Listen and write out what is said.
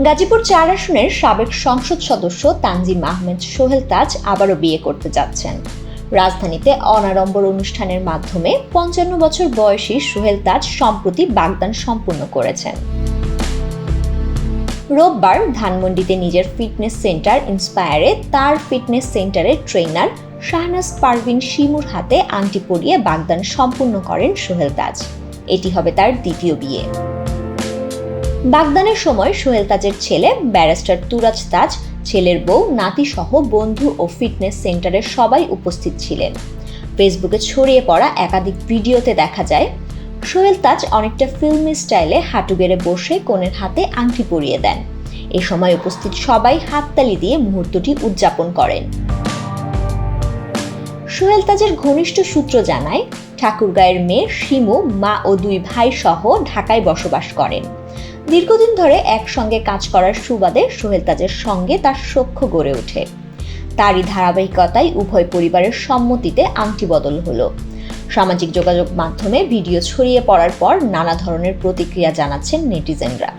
গাজীপুর ৪ আসনের সাবেক সংসদ সদস্য তানজিম আহমেদ সোহেল তাজ আবারও বিয়ে করতে যাচ্ছেন। রাজধানীতে অনাড়ম্বর অনুষ্ঠানের মাধ্যমে ৫৫ বছর বয়সী সোহেল তাজ সম্প্রতি বাগদান সম্পূর্ণ করেছেন। রোববার ধানমন্ডিতে নিজের ফিটনেস সেন্টার ইন্সপায়ারে তার ফিটনেস সেন্টারের ট্রেনার শাহনাজ পারভিন শিমুর হাতে আংটি পরিয়ে বাগদান সম্পূর্ণ করেন সোহেল তাজ। এটি হবে তার দ্বিতীয় বিয়ে। বাগদানের সময় সোহেল তাজের ছেলে ব্যারিস্টার তুরাজ তাজ, ছেলের বউ, নাতি সহ বন্ধু ও ফিটনেস সেন্টারের সবাই উপস্থিত ছিলেন। ফেসবুকে ছড়িয়ে পড়া একাধিক ভিডিওতে দেখা যায় সোহেল তাজ অনেকটা ফিল্মি স্টাইলে হাঁটু গেড়ে বসে কনের হাতে আংটি পরিয়ে দেন। এ সময় উপস্থিত সবাই হাততালি দিয়ে মুহূর্তটি উদযাপন করেন। সোহেল তাজের ঘনিষ্ঠ সূত্র জানায়, ঠাকুরগাঁয়ের মেয়ে শিমু মা ও 2 ভাই সহ ঢাকায় বসবাস করেন। দীর্ঘদিন ধরে একসঙ্গে কাজ করার সুবাদে সোহেল তাজের সঙ্গে তার সখ্য গড়ে ওঠে। তারই ধারাবাহিকতায় উভয় পরিবারের সম্মতিতে আংটি বদল হলো। সামাজিক যোগাযোগ মাধ্যমে ভিডিও ছড়িয়ে পড়ার পর নানা ধরনের প্রতিক্রিয়া জানাচ্ছেন নেটিজেনরা।